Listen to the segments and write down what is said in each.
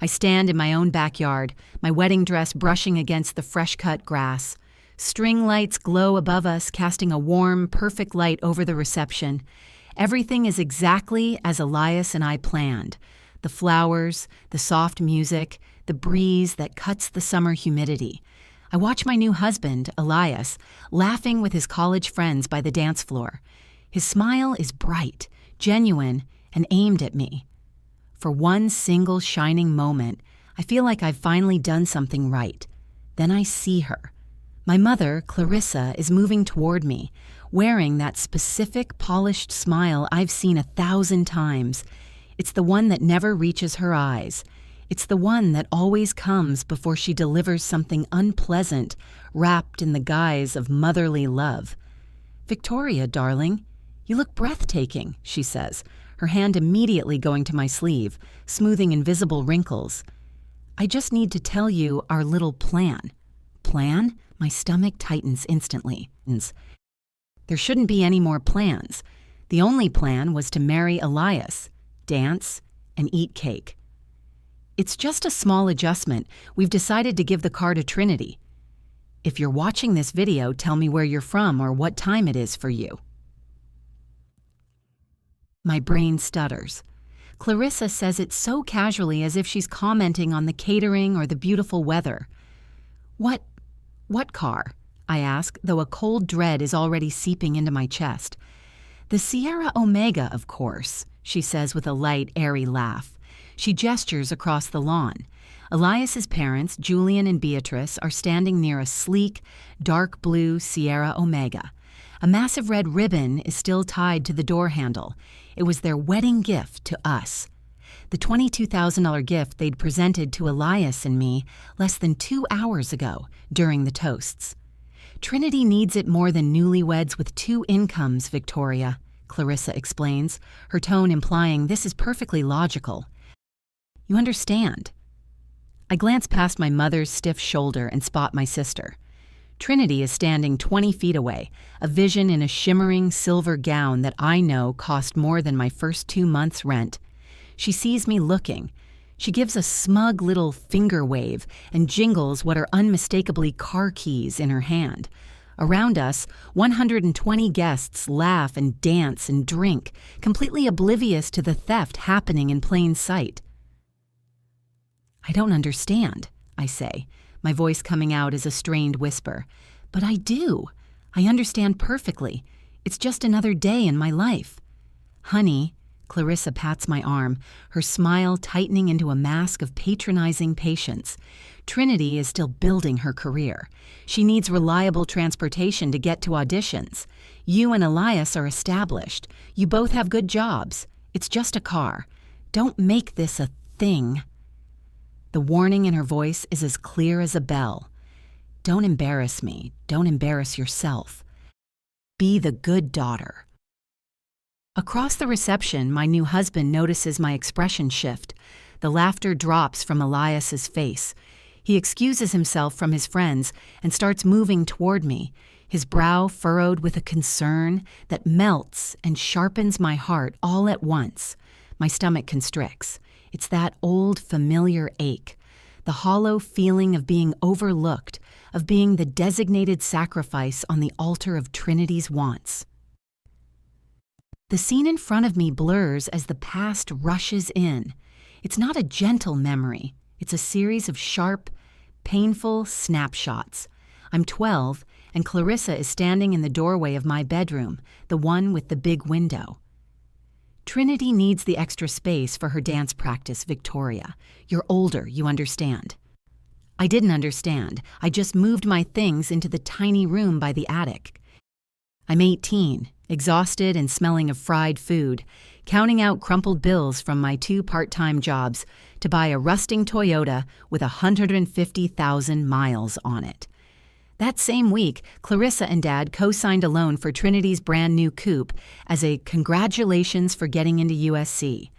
I stand in my own backyard, my wedding dress brushing against the fresh-cut grass. String lights glow above us, casting a warm, perfect light over the reception. Everything is exactly as Elias and I planned. The flowers, the soft music, the breeze that cuts the summer humidity. I watch my new husband, Elias, laughing with his college friends by the dance floor. His smile is bright, genuine, and aimed at me. For one single shining moment, I feel like I've finally done something right. Then I see her. My mother, Clarissa, is moving toward me, wearing that specific polished smile I've seen 1,000 times. It's the one that never reaches her eyes. It's the one that always comes before she delivers something unpleasant, wrapped in the guise of motherly love. "Victoria, darling, you look breathtaking," she says, her hand immediately going to my sleeve, smoothing invisible wrinkles. "I just need to tell you our little plan." Plan? My stomach tightens instantly. There shouldn't be any more plans. The only plan was to marry Elias, dance, and eat cake. "It's just a small adjustment. We've decided to give the car to Trinity. If you're watching this video, tell me where you're from or what time it is for you." My brain stutters. Clarissa says it so casually as if she's commenting on the catering or the beautiful weather. What car?" I ask, though a cold dread is already seeping into my chest. "The Sierra Omega, of course," she says with a light, airy laugh. She gestures across the lawn. Elias's parents, Julian and Beatrice, are standing near a sleek, dark blue Sierra Omega. A massive red ribbon is still tied to the door handle. It was their wedding gift to us. The $22,000 gift they'd presented to Elias and me less than 2 hours ago during the toasts. "Trinity needs it more than newlyweds with 2 incomes, Victoria," Clarissa explains, her tone implying this is perfectly logical. "You understand?" I glance past my mother's stiff shoulder and spot my sister. Trinity is standing 20 feet away, a vision in a shimmering silver gown that I know cost more than my first 2 months' rent. She sees me looking. She gives a smug little finger wave and jingles what are unmistakably car keys in her hand. Around us, 120 guests laugh and dance and drink, completely oblivious to the theft happening in plain sight. "I don't understand," I say, my voice coming out as a strained whisper. "But I do. I understand perfectly. It's just another day in my life." "Honey," Clarissa pats my arm, her smile tightening into a mask of patronizing patience. "Trinity is still building her career. She needs reliable transportation to get to auditions. You and Elias are established. You both have good jobs. It's just a car. Don't make this a thing." The warning in her voice is as clear as a bell. Don't embarrass me. Don't embarrass yourself. Be the good daughter. Across the reception, my new husband notices my expression shift. The laughter drops from Elias's face. He excuses himself from his friends and starts moving toward me, his brow furrowed with a concern that melts and sharpens my heart all at once. My stomach constricts. It's that old familiar ache, the hollow feeling of being overlooked, of being the designated sacrifice on the altar of Trinity's wants. The scene in front of me blurs as the past rushes in. It's not a gentle memory. It's a series of sharp, painful snapshots. I'm 12, and Clarissa is standing in the doorway of my bedroom, the one with the big window. "Trinity needs the extra space for her dance practice, Victoria. You're older, you understand." I didn't understand. I just moved my things into the tiny room by the attic. I'm 18, exhausted and smelling of fried food, counting out crumpled bills from my 2 part-time jobs to buy a rusting Toyota with 150,000 miles on it. That same week, Clarissa and Dad co-signed a loan for Trinity's brand new coupe as a congratulations for getting into USC.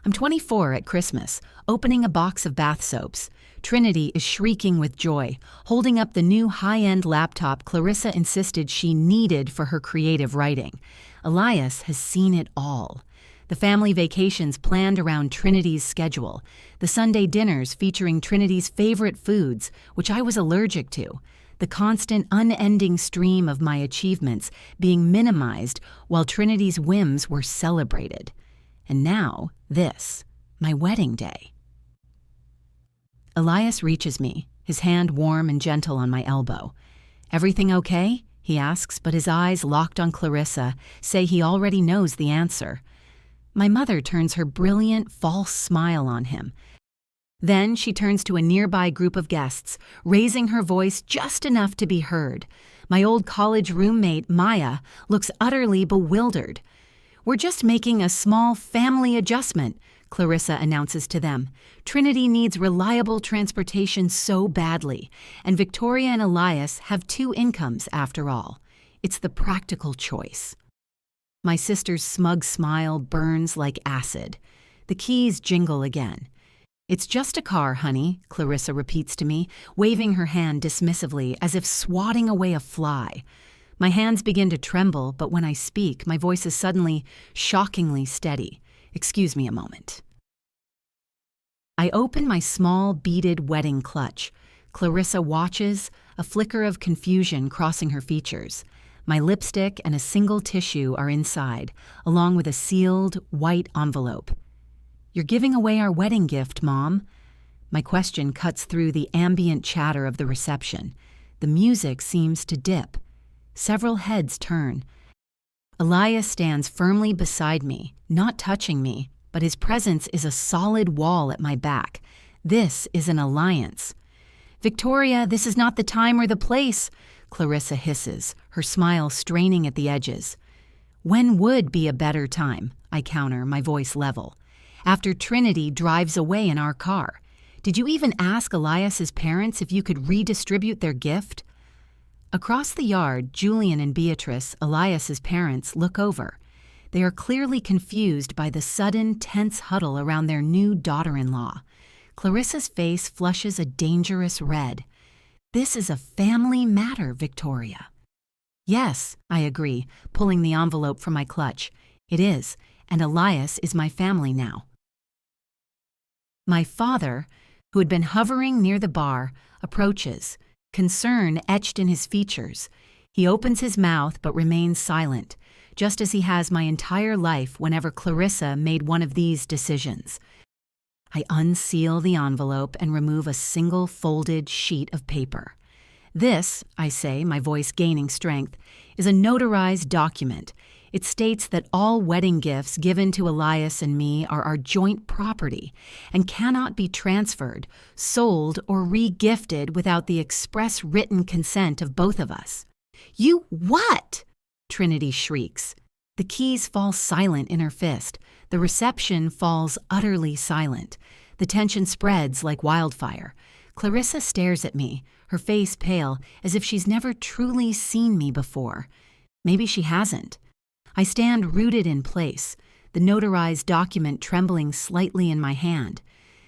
I'm 24 at Christmas, opening a box of bath soaps. Trinity is shrieking with joy, holding up the new high-end laptop Clarissa insisted she needed for her creative writing. Elias has seen it all. The family vacations planned around Trinity's schedule, the Sunday dinners featuring Trinity's favorite foods, which I was allergic to, the constant, unending stream of my achievements being minimized while Trinity's whims were celebrated. And now, this, my wedding day. Elias reaches me, his hand warm and gentle on my elbow. "Everything okay?" he asks, but his eyes, locked on Clarissa, say he already knows the answer. My mother turns her brilliant, false smile on him. Then she turns to a nearby group of guests, raising her voice just enough to be heard. My old college roommate, Maya, looks utterly bewildered. "We're just making a small family adjustment," Clarissa announces to them. "Trinity needs reliable transportation so badly, and Victoria and Elias have 2 incomes after all. It's the practical choice." My sister's smug smile burns like acid. The keys jingle again. "It's just a car, honey," Clarissa repeats to me, waving her hand dismissively as if swatting away a fly. My hands begin to tremble, but when I speak, my voice is suddenly shockingly steady. "Excuse me a moment." I open my small, beaded wedding clutch. Clarissa watches, a flicker of confusion crossing her features. My lipstick and a single tissue are inside, along with a sealed, white envelope. "You're giving away our wedding gift, Mom." My question cuts through the ambient chatter of the reception. The music seems to dip. Several heads turn. Elias stands firmly beside me, not touching me, but his presence is a solid wall at my back. This is an alliance. "Victoria, this is not the time or the place," Clarissa hisses, her smile straining at the edges. "When would be a better time?" I counter, my voice level. "After Trinity drives away in our car. Did you even ask Elias's parents if you could redistribute their gift?" Across the yard, Julian and Beatrice, Elias's parents, look over. They are clearly confused by the sudden, tense huddle around their new daughter-in-law. Clarissa's face flushes a dangerous red. "This is a family matter, Victoria." "Yes," I agree, pulling the envelope from my clutch. "It is, and Elias is my family now." My father, who had been hovering near the bar, approaches, concern etched in his features. He opens his mouth but remains silent, just as he has my entire life whenever Clarissa made one of these decisions. I unseal the envelope and remove a single folded sheet of paper. "This," I say, my voice gaining strength, "is a notarized document. It states that all wedding gifts given to Elias and me are our joint property and cannot be transferred, sold, or re-gifted without the express written consent of both of us." "You what?" Trinity shrieks. The keys fall silent in her fist. The reception falls utterly silent. The tension spreads like wildfire. Clarissa stares at me, her face pale, as if she's never truly seen me before. Maybe she hasn't. I stand rooted in place, the notarized document trembling slightly in my hand.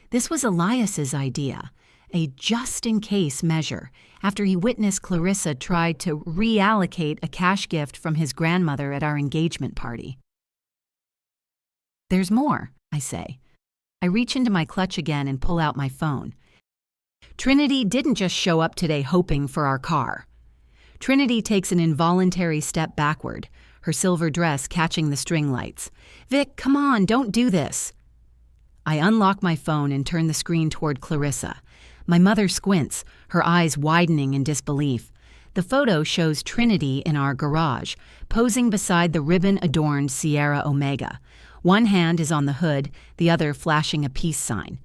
This was Elias's idea, a just-in-case measure, after he witnessed Clarissa try to reallocate a cash gift from his grandmother at our engagement party. "There's more," I say. I reach into my clutch again and pull out my phone. "Trinity didn't just show up today hoping for our car." Trinity takes an involuntary step backward, her silver dress catching the string lights. "Vic, come on, don't do this." I unlock my phone and turn the screen toward Clarissa. My mother squints, her eyes widening in disbelief. The photo shows Trinity in our garage, posing beside the ribbon-adorned Sierra Omega. One hand is on the hood, the other flashing a peace sign.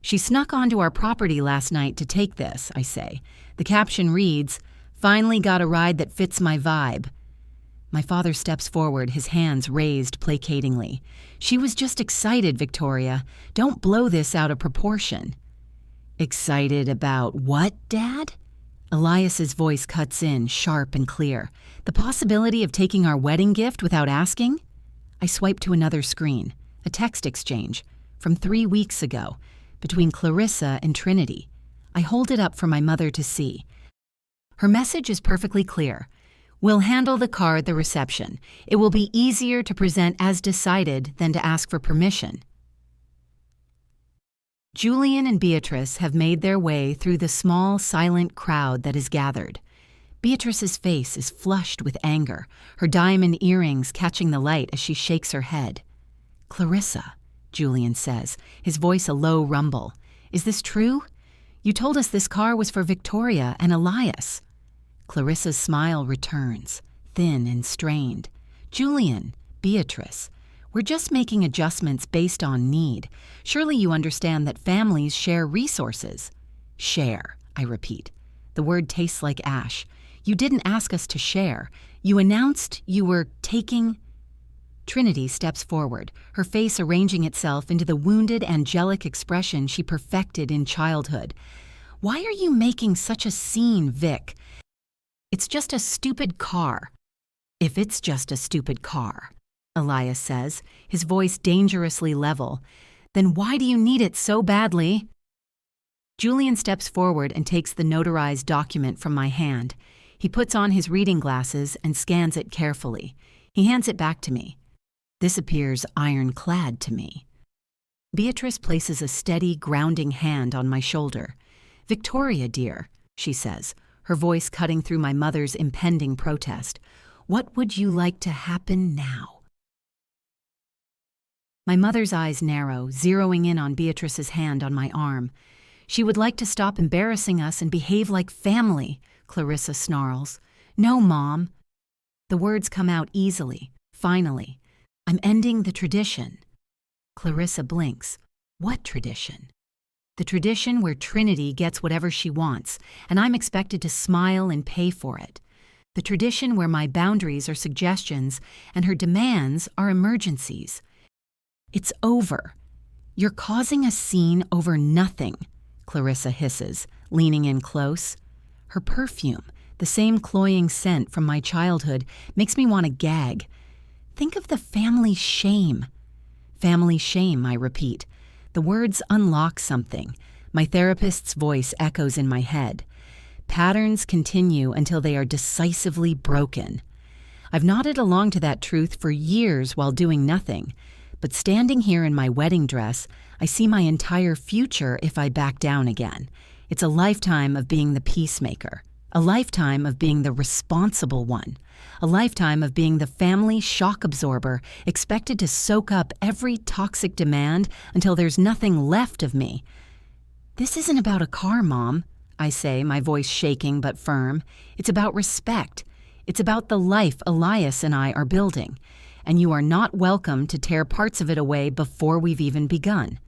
"She snuck onto our property last night to take this," I say. The caption reads, "Finally got a ride that fits my vibe." My father steps forward, his hands raised placatingly. "She was just excited, Victoria. Don't blow this out of proportion." "Excited about what, Dad?" Elias's voice cuts in, sharp and clear. "The possibility of taking our wedding gift without asking?" I swipe to another screen, a text exchange, from 3 weeks ago, between Clarissa and Trinity. I hold it up for my mother to see. Her message is perfectly clear. We'll handle the car at the reception. It will be easier to present as decided than to ask for permission. Julian and Beatrice have made their way through the small, silent crowd that is gathered. Beatrice's face is flushed with anger, her diamond earrings catching the light as she shakes her head. "Clarissa," Julian says, his voice a low rumble. "Is this true? You told us this car was for Victoria and Elias." Clarissa's smile returns, thin and strained. "Julian, Beatrice, we're just making adjustments based on need. Surely you understand that families share resources." "Share," I repeat. The word tastes like ash. "You didn't ask us to share. You announced you were taking—" Trinity steps forward, her face arranging itself into the wounded, angelic expression she perfected in childhood. "Why are you making such a scene, Vic? It's just a stupid car." "If it's just a stupid car," Elias says, his voice dangerously level, "then why do you need it so badly?" Julian steps forward and takes the notarized document from my hand. He puts on his reading glasses and scans it carefully. He hands it back to me. This appears ironclad to me. Beatrice places a steady, grounding hand on my shoulder. "Victoria, dear," she says, her voice cutting through my mother's impending protest, "what would you like to happen now?" My mother's eyes narrow, zeroing in on Beatrice's hand on my arm. "She would like to stop embarrassing us and behave like family," Clarissa snarls. "No, Mom." The words come out easily, finally. "I'm ending the tradition." Clarissa blinks. "What tradition?" "The tradition where Trinity gets whatever she wants, and I'm expected to smile and pay for it. The tradition where my boundaries are suggestions and her demands are emergencies. It's over. You're causing a scene over nothing," Clarissa hisses, leaning in close. Her perfume, the same cloying scent from my childhood, makes me want to gag. "Think of the family shame." "Family shame," I repeat. The words unlock something. My therapist's voice echoes in my head. Patterns continue until they are decisively broken. I've nodded along to that truth for years while doing nothing, but standing here in my wedding dress, I see my entire future if I back down again. It's a lifetime of being the peacemaker, a lifetime of being the responsible one, a lifetime of being the family shock absorber expected to soak up every toxic demand until there's nothing left of me. "This isn't about a car, Mom," I say, my voice shaking but firm. "It's about respect. It's about the life Elias and I are building, and you are not welcome to tear parts of it away before we've even begun."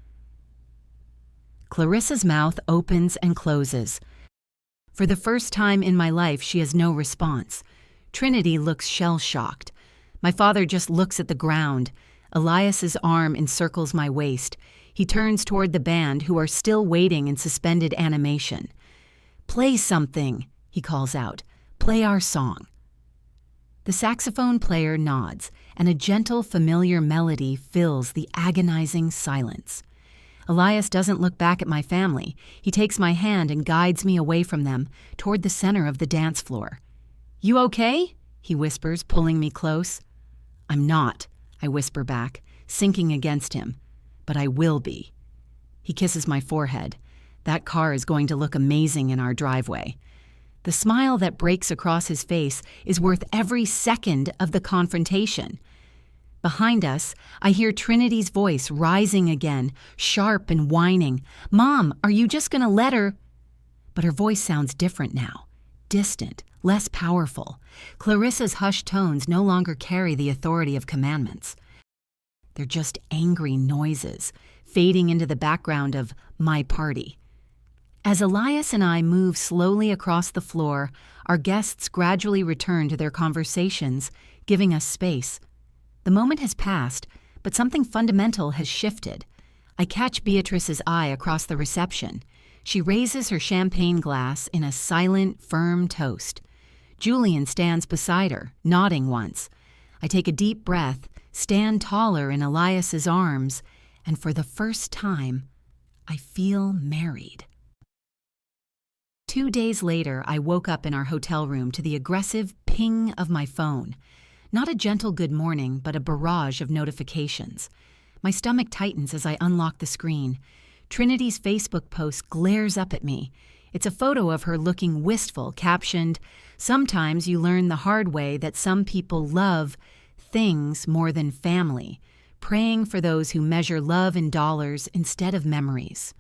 Clarissa's mouth opens and closes. For the first time in my life, she has no response. Trinity looks shell-shocked. My father just looks at the ground. Elias's arm encircles my waist. He turns toward the band, who are still waiting in suspended animation. "Play something," he calls out. "Play our song." The saxophone player nods, and a gentle, familiar melody fills the agonizing silence. Elias doesn't look back at my family. He takes my hand and guides me away from them, toward the center of the dance floor. "You okay?" he whispers, pulling me close. "I'm not," I whisper back, sinking against him. "But I will be." He kisses my forehead. That car is going to look amazing in our driveway. The smile that breaks across his face is worth every second of the confrontation. Behind us, I hear Trinity's voice rising again, sharp and whining. "Mom, are you just going to let her?" But her voice sounds different now, distant, less powerful. Clarissa's hushed tones no longer carry the authority of commandments. They're just angry noises, fading into the background of my party. As Elias and I move slowly across the floor, our guests gradually return to their conversations, giving us space. The moment has passed, but something fundamental has shifted. I catch Beatrice's eye across the reception. She raises her champagne glass in a silent, firm toast. Julian stands beside her, nodding once. I take a deep breath, stand taller in Elias's arms, and for the first time, I feel married. 2 days later, I woke up in our hotel room to the aggressive, ping of my phone. Not a gentle good morning, but a barrage of notifications. My stomach tightens as I unlock the screen. Trinity's Facebook post glares up at me. It's a photo of her looking wistful, captioned, "Sometimes you learn the hard way that some people love things more than family, praying for those who measure love in dollars instead of memories."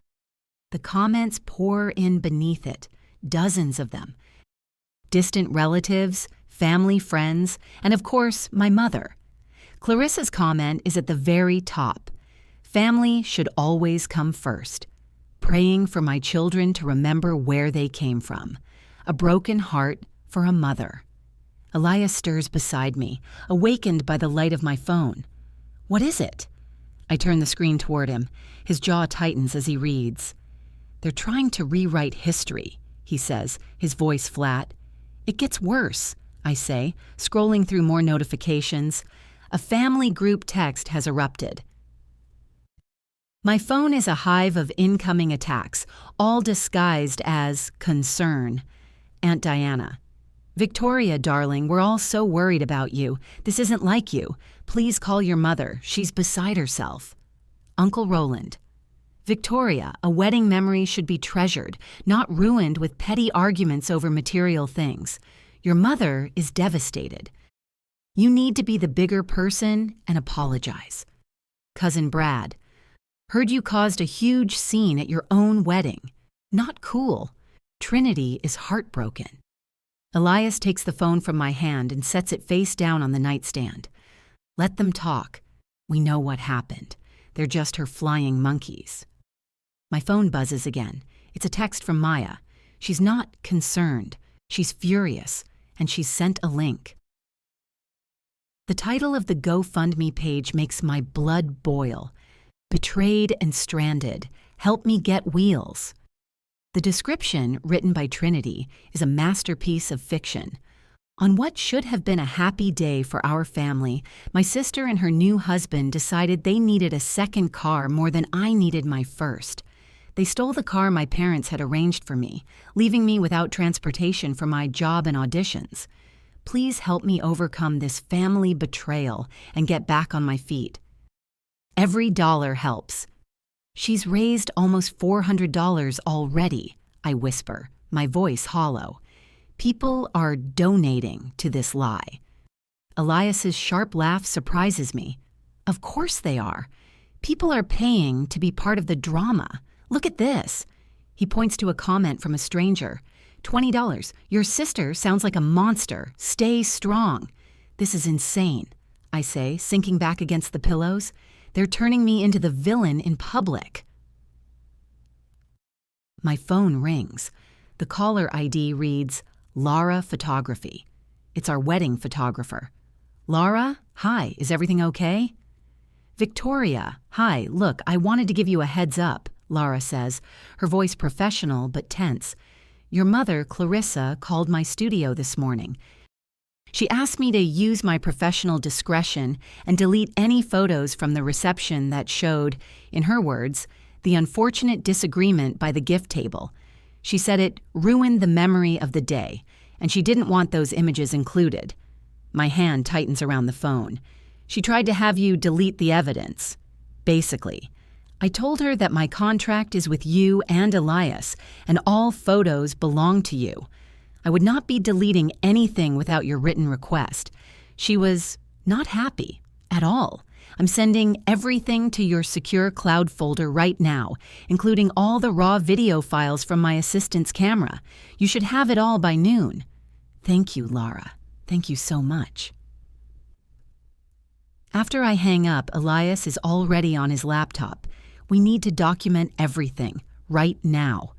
The comments pour in beneath it, dozens of them. Distant relatives, family, friends, and of course, my mother. Clarissa's comment is at the very top. Family should always come first. Praying for my children to remember where they came from. A broken heart for a mother. Elias stirs beside me, awakened by the light of my phone. "What is it?" I turn the screen toward him. His jaw tightens as he reads. "They're trying to rewrite history," he says, his voice flat. "It gets worse," I say, scrolling through more notifications. A family group text has erupted. My phone is a hive of incoming attacks, all disguised as concern. Aunt Diana. "Victoria, darling, we're all so worried about you. This isn't like you. Please call your mother. She's beside herself." Uncle Roland. "Victoria, a wedding memory should be treasured, not ruined with petty arguments over material things. Your mother is devastated. You need to be the bigger person and apologize." Cousin Brad. "Heard you caused a huge scene at your own wedding. Not cool. Trinity is heartbroken." Elias takes the phone from my hand and sets it face down on the nightstand. "Let them talk. We know what happened. They're just her flying monkeys." My phone buzzes again. It's a text from Maya. She's not concerned. She's furious, and she's sent a link. The title of the GoFundMe page makes my blood boil. "Betrayed and stranded. Help me get wheels." The description, written by Trinity, is a masterpiece of fiction. On what should have been a happy day for our family, my sister and her new husband decided they needed a second car more than I needed my first. They stole the car my parents had arranged for me, leaving me without transportation for my job and auditions. Please help me overcome this family betrayal and get back on my feet. Every dollar helps. "She's raised almost $400 already," I whisper, my voice hollow. People are donating to this lie. Elias's sharp laugh surprises me. Of course they are. People are paying to be part of the drama. Look at this. He points to a comment from a stranger. $20. Your sister sounds like a monster. Stay strong. This is insane, I say, sinking back against the pillows. They're turning me into the villain in public. My phone rings. The caller ID reads, Laura Photography. It's our wedding photographer. "Laura, hi, is everything okay?" "Victoria, hi, look, I wanted to give you a heads up," Laura says, her voice professional but tense. "Your mother, Clarissa, called my studio this morning. She asked me to use my professional discretion and delete any photos from the reception that showed, in her words, the unfortunate disagreement by the gift table. She said it ruined the memory of the day, and she didn't want those images included." My hand tightens around the phone. "She tried to have you delete the evidence." Basically, I told her that my contract is with you and Elias, and all photos belong to you. I would not be deleting anything without your written request. She was not happy at all. "I'm sending everything to your secure cloud folder right now, including all the raw video files from my assistant's camera. You should have it all by noon." Thank you, Laura. Thank you so much. After I hang up, Elias is already on his laptop. We need to document everything, right now.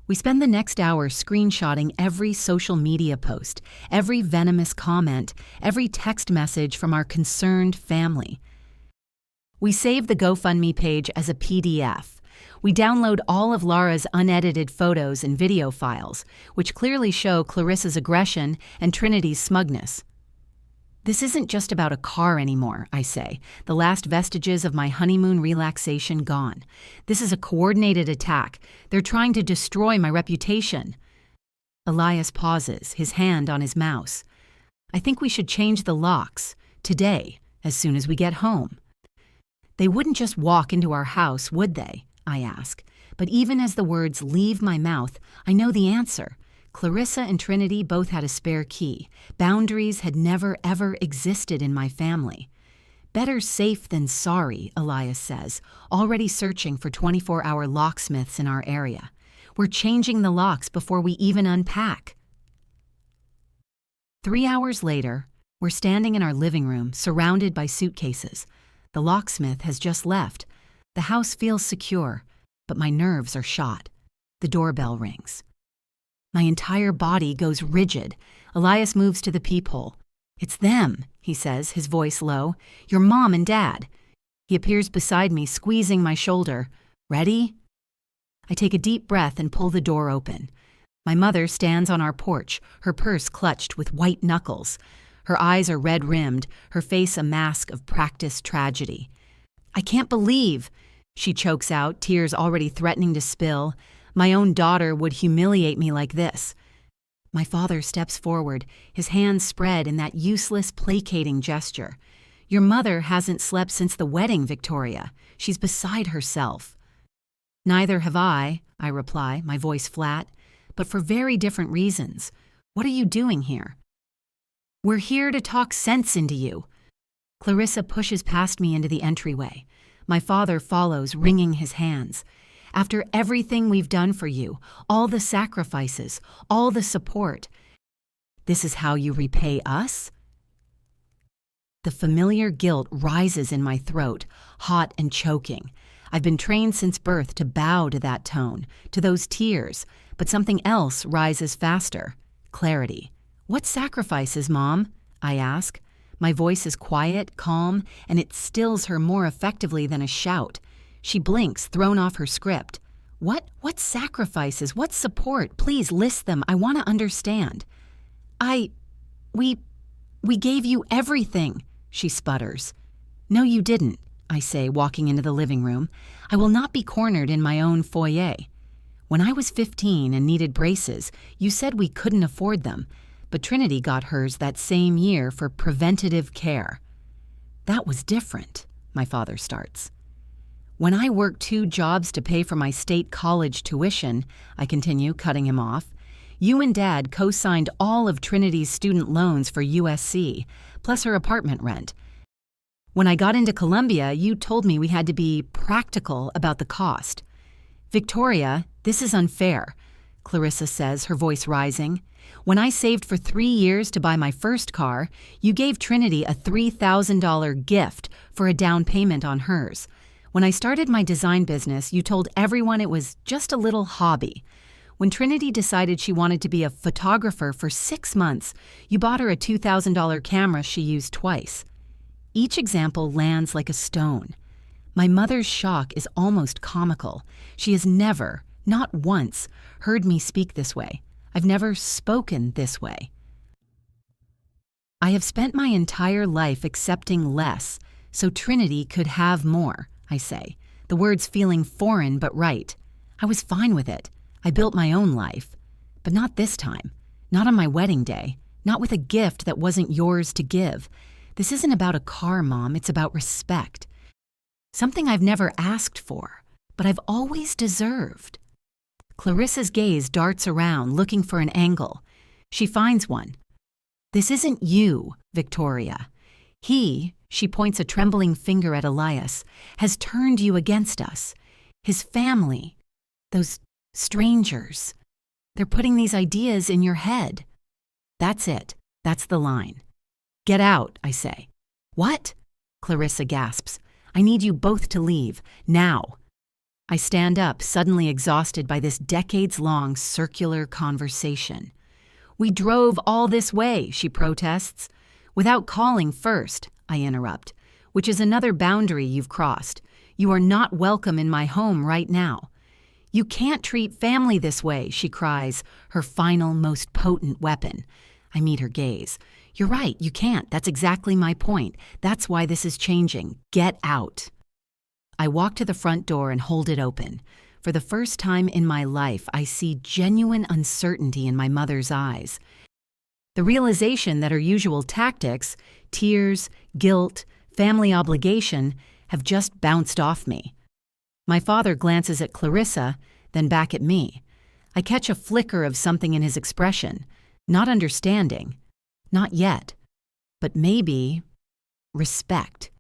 We spend the next hour screenshotting every social media post, every venomous comment, every text message from our concerned family. We save the GoFundMe page as a PDF. We download all of Laura's unedited photos and video files, which clearly show Clarissa's aggression and Trinity's smugness. "This isn't just about a car anymore," I say, the last vestiges of my honeymoon relaxation gone. "This is a coordinated attack. They're trying to destroy my reputation." Elias pauses, his hand on his mouse. I think we should change the locks, today, as soon as we get home. They wouldn't just walk into our house, would they? I ask. But even as the words leave my mouth, I know the answer. Clarissa and Trinity both had a spare key. Boundaries had never, ever existed in my family. Better safe than sorry, Elias says, already searching for 24-hour locksmiths in our area. We're changing the locks before we even unpack. 3 hours later, we're standing in our living room, surrounded by suitcases. The locksmith has just left. The house feels secure, but my nerves are shot. The doorbell rings. My entire body goes rigid. Elias moves to the peephole. "It's them," he says, his voice low. "Your mom and dad." He appears beside me, squeezing my shoulder. "Ready?" I take a deep breath and pull the door open. My mother stands on our porch, her purse clutched with white knuckles. Her eyes are red-rimmed, her face a mask of practiced tragedy. "I can't believe," she chokes out, tears already threatening to spill. "My own daughter would humiliate me like this." My father steps forward, his hands spread in that useless, placating gesture. "Your mother hasn't slept since the wedding, Victoria. She's beside herself." "Neither have I," I reply, my voice flat, "but for very different reasons. What are you doing here?" "We're here to talk sense into you." Clarissa pushes past me into the entryway. My father follows, wringing his hands. "After everything we've done for you, all the sacrifices, all the support, this is how you repay us?" The familiar guilt rises in my throat, hot and choking. I've been trained since birth to bow to that tone, to those tears, but something else rises faster. Clarity. "What sacrifices, Mom?" I ask. My voice is quiet, calm, and it stills her more effectively than a shout. She blinks, thrown off her script. What sacrifices? What support? Please list them. I want to understand." We gave you everything," she sputters. "No, you didn't," I say, walking into the living room. "I will not be cornered in my own foyer. When I was 15 and needed braces, you said we couldn't afford them, but Trinity got hers that same year for preventative care." "That was different," my father starts. "When I worked 2 jobs to pay for my state college tuition," I continue, cutting him off, "you and Dad co-signed all of Trinity's student loans for USC, plus her apartment rent. When I got into Columbia, you told me we had to be practical about the cost." "Victoria, this is unfair," Clarissa says, her voice rising. "When I saved for 3 years to buy my first car, you gave Trinity a $3,000 gift for a down payment on hers. When I started my design business, you told everyone it was just a little hobby. When Trinity decided she wanted to be a photographer for 6 months, you bought her a $2,000 camera she used twice." Each example lands like a stone. My mother's shock is almost comical. She has never, not once, heard me speak this way. I've never spoken this way. "I have spent my entire life accepting less, so Trinity could have more," I say, the words feeling foreign but right. "I was fine with it. I built my own life. But not this time. Not on my wedding day. Not with a gift that wasn't yours to give. This isn't about a car, Mom. It's about respect. Something I've never asked for, but I've always deserved." Clarissa's gaze darts around, looking for an angle. She finds one. "This isn't you, Victoria. He," she points a trembling finger at Elias, "has turned you against us. His family, those strangers, they're putting these ideas in your head." That's it. That's the line. "Get out," I say. "What?" Clarissa gasps. "I need you both to leave, now." I stand up, suddenly exhausted by this decades-long circular conversation. "We drove all this way," she protests. "Without calling first," I interrupt, "which is another boundary you've crossed. You are not welcome in my home right now." "You can't treat family this way," she cries, her final, most potent weapon. I meet her gaze. "You're right, you can't. That's exactly my point. That's why this is changing. Get out." I walk to the front door and hold it open. For the first time in my life, I see genuine uncertainty in my mother's eyes. The realization that her usual tactics, tears, guilt, family obligation, have just bounced off me. My father glances at Clarissa, then back at me. I catch a flicker of something in his expression. Not understanding. Not yet. But maybe respect.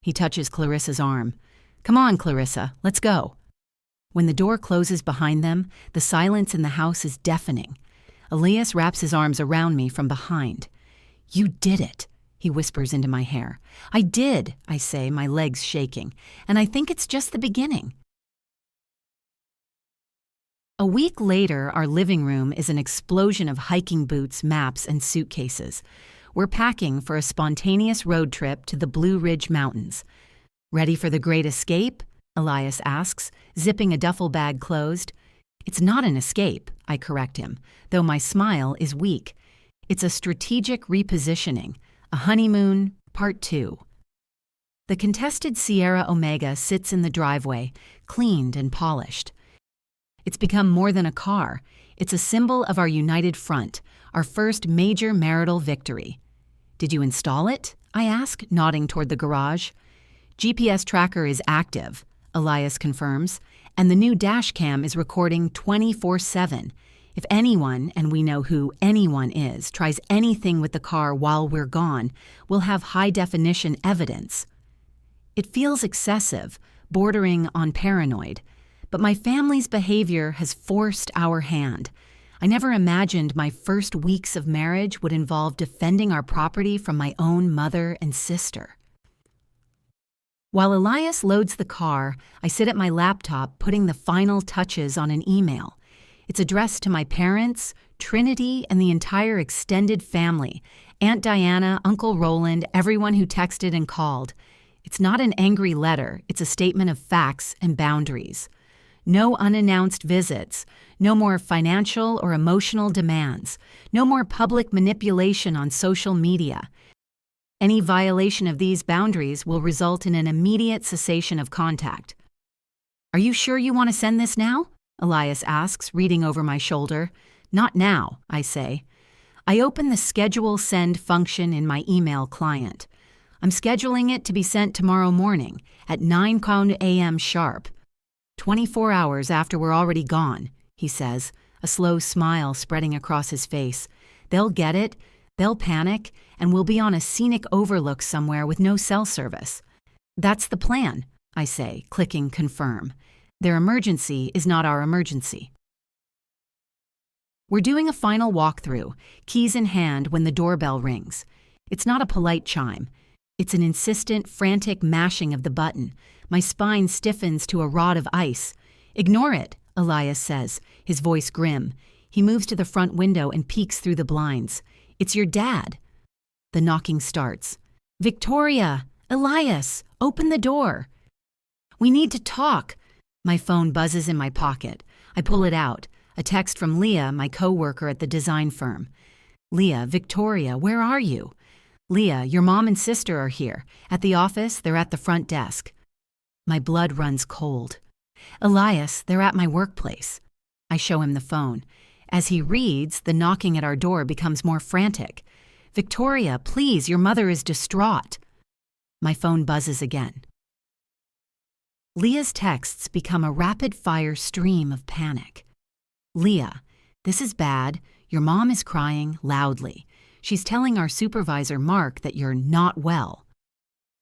He touches Clarissa's arm. Come on, Clarissa, let's go. When the door closes behind them, the silence in the house is deafening. Elias wraps his arms around me from behind. You did it, he whispers into my hair. I did, I say, my legs shaking, and I think it's just the beginning. A week later, our living room is an explosion of hiking boots, maps, and suitcases. We're packing for a spontaneous road trip to the Blue Ridge Mountains. Ready for the great escape? Elias asks, zipping a duffel bag closed. It's not an escape, I correct him, though my smile is weak. It's a strategic repositioning, a honeymoon, part 2. The contested Sierra Omega sits in the driveway, cleaned and polished. It's become more than a car. It's a symbol of our united front, our first major marital victory. Did you install it? I ask, nodding toward the garage. GPS tracker is active, Elias confirms, and the new dash cam is recording 24/7. If anyone, and we know who anyone is, tries anything with the car while we're gone, we'll have high-definition evidence. It feels excessive, bordering on paranoid, but my family's behavior has forced our hand. I never imagined my first weeks of marriage would involve defending our property from my own mother and sister. While Elias loads the car, I sit at my laptop putting the final touches on an email. It's addressed to my parents, Trinity, and the entire extended family, Aunt Diana, Uncle Roland, everyone who texted and called. It's not an angry letter, it's a statement of facts and boundaries. No unannounced visits, no more financial or emotional demands, no more public manipulation on social media. Any violation of these boundaries will result in an immediate cessation of contact. Are you sure you want to send this now? Elias asks, reading over my shoulder. Not now, I say. I open the schedule send function in my email client. I'm scheduling it to be sent tomorrow morning at 9 a.m. sharp. 24 hours after we're already gone, he says, a slow smile spreading across his face. They'll get it, they'll panic, and we'll be on a scenic overlook somewhere with no cell service. That's the plan, I say, clicking confirm. Their emergency is not our emergency. We're doing a final walkthrough, keys in hand when the doorbell rings. It's not a polite chime. It's an insistent, frantic mashing of the button. My spine stiffens to a rod of ice. Ignore it, Elias says, his voice grim. He moves to the front window and peeks through the blinds. It's your dad. The knocking starts. Victoria! Elias! Open the door! We need to talk. My phone buzzes in my pocket. I pull it out. A text from Leah, my co-worker at the design firm. Leah, Victoria, where are you? Leah, your mom and sister are here. At the office, they're at the front desk. My blood runs cold. Elias, they're at my workplace. I show him the phone. As he reads, the knocking at our door becomes more frantic. Victoria, please, your mother is distraught. My phone buzzes again. Leah's texts become a rapid-fire stream of panic. Leah, this is bad. Your mom is crying loudly. She's telling our supervisor, Mark, that you're not well.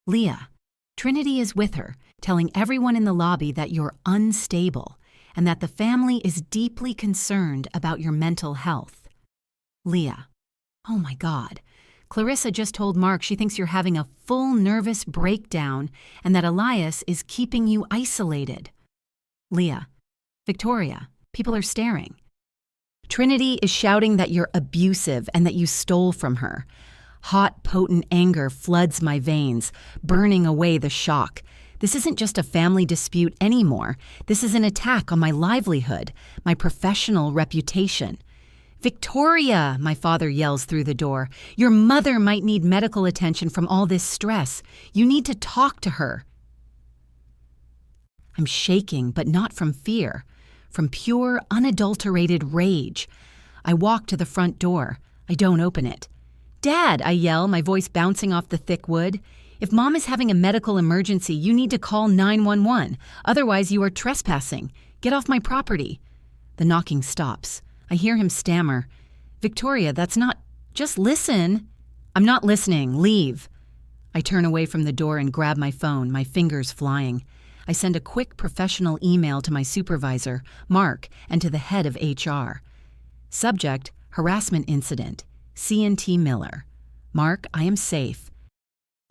Leah, Trinity is with her, telling everyone in the lobby that you're unstable and that the family is deeply concerned about your mental health. Leah, oh my God. Clarissa just told Mark she thinks you're having a full nervous breakdown and that Elias is keeping you isolated. Leah, Victoria, people are staring. Trinity is shouting that you're abusive and that you stole from her. Hot, potent anger floods my veins, burning away the shock. This isn't just a family dispute anymore. This is an attack on my livelihood, my professional reputation. Victoria, my father yells through the door. Your mother might need medical attention from all this stress. You need to talk to her. I'm shaking, but not from fear, from pure, unadulterated rage. I walk to the front door. I don't open it. "Dad," I yell, my voice bouncing off the thick wood. "If Mom is having a medical emergency, you need to call 911. Otherwise, you are trespassing. Get off my property." The knocking stops. I hear him stammer, "Victoria, that's not... Just listen." "I'm not listening. Leave." I turn away from the door and grab my phone, my fingers flying. I send a quick professional email to my supervisor, Mark, and to the head of HR. Subject, harassment incident, C&T Miller. "Mark, I am safe.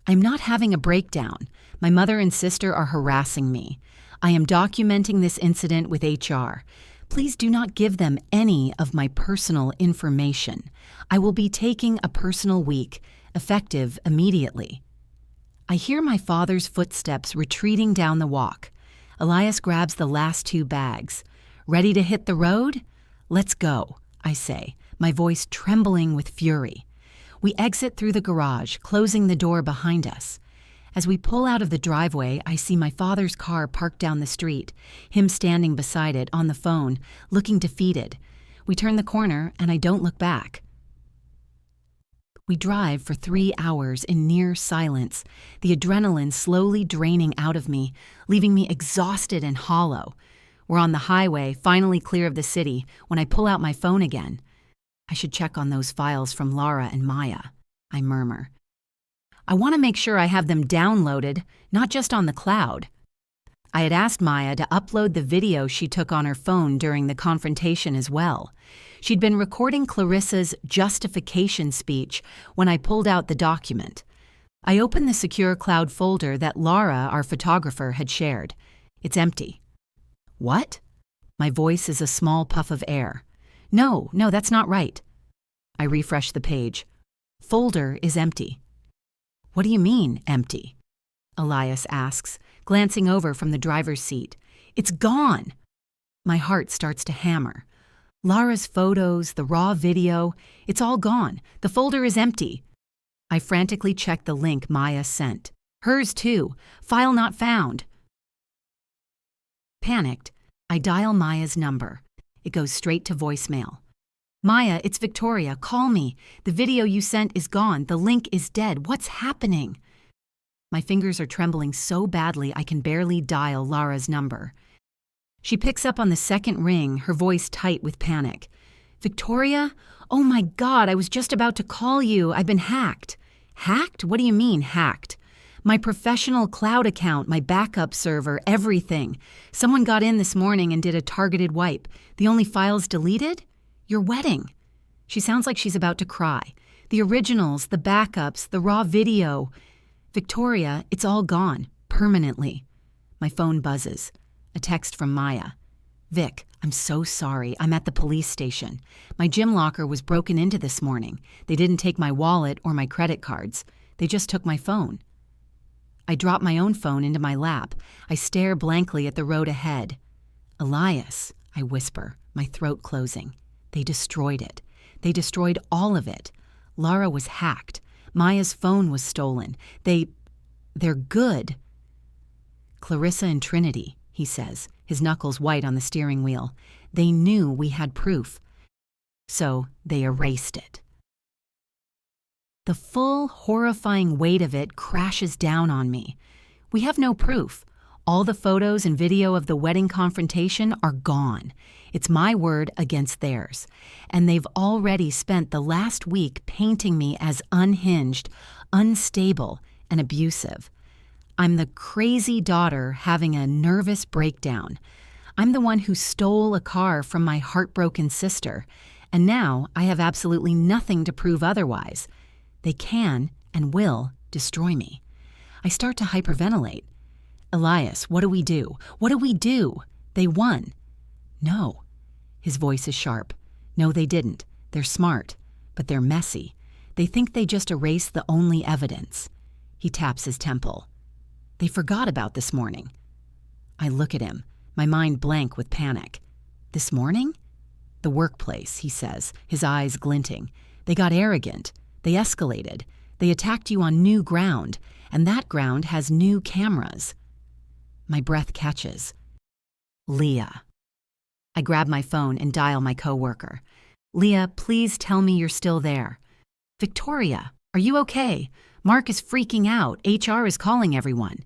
I'm not having a breakdown. My mother and sister are harassing me. I am documenting this incident with HR. Please do not give them any of my personal information. I will be taking a personal week, effective immediately." I hear my father's footsteps retreating down the walk. Elias grabs the last 2 bags. "Ready to hit the road?" "Let's go," I say, my voice trembling with fury. We exit through the garage, closing the door behind us. As we pull out of the driveway, I see my father's car parked down the street, him standing beside it on the phone, looking defeated. We turn the corner, and I don't look back. We drive for 3 hours in near silence, the adrenaline slowly draining out of me, leaving me exhausted and hollow. We're on the highway, finally clear of the city, when I pull out my phone again. "I should check on those files from Laura and Maya," I murmur. "I want to make sure I have them downloaded, not just on the cloud." I had asked Maya to upload the video she took on her phone during the confrontation as well. She'd been recording Clarissa's justification speech when I pulled out the document. I opened the secure cloud folder that Laura, our photographer, had shared. It's empty. "What?" My voice is a small puff of air. No, that's not right." I refresh the page. "Folder is empty." "What do you mean, empty?" Elias asks, glancing over from the driver's seat. "It's gone." My heart starts to hammer. Laura's photos, the raw video, it's all gone. The folder is empty. I frantically check the link Maya sent. Hers too. File not found. Panicked, I dial Maya's number. It goes straight to voicemail. "Maya, it's Victoria. Call me. The video you sent is gone. The link is dead. What's happening?" My fingers are trembling so badly I can barely dial Laura's number. She picks up on the second ring, her voice tight with panic. "Victoria? Oh my God, I was just about to call you. I've been hacked." "Hacked? What do you mean, hacked?" "My professional cloud account, my backup server, everything. Someone got in this morning and did a targeted wipe. The only files deleted? Your wedding." She sounds like she's about to cry. "The originals, the backups, the raw video. Victoria, it's all gone, permanently." My phone buzzes. A text from Maya. "Vic, I'm so sorry. I'm at the police station. My gym locker was broken into this morning. They didn't take my wallet or my credit cards. They just took my phone." I drop my own phone into my lap. I stare blankly at the road ahead. "Elias," I whisper, my throat closing. "They destroyed it. They destroyed all of it. Laura was hacked. Maya's phone was stolen. They're good." "Clarissa and Trinity," he says, his knuckles white on the steering wheel. "They knew we had proof. So they erased it." The full, horrifying weight of it crashes down on me. We have no proof. All the photos and video of the wedding confrontation are gone. It's my word against theirs. And they've already spent the last week painting me as unhinged, unstable, and abusive. I'm the crazy daughter having a nervous breakdown. I'm the one who stole a car from my heartbroken sister, and now I have absolutely nothing to prove otherwise. They can and will destroy me. I start to hyperventilate. "Elias, what do we do? What do we do? They won." "No." His voice is sharp. "No, they didn't. They're smart, but they're messy. They think they just erased the only evidence." He taps his temple. "They forgot about this morning." I look at him, my mind blank with panic. "This morning?" "The workplace," he says, his eyes glinting. "They got arrogant. They escalated. They attacked you on new ground, and that ground has new cameras." My breath catches. Leah. I grab my phone and dial my coworker. Leah, please tell me you're still there. Victoria, are you okay? Mark is freaking out. HR is calling everyone.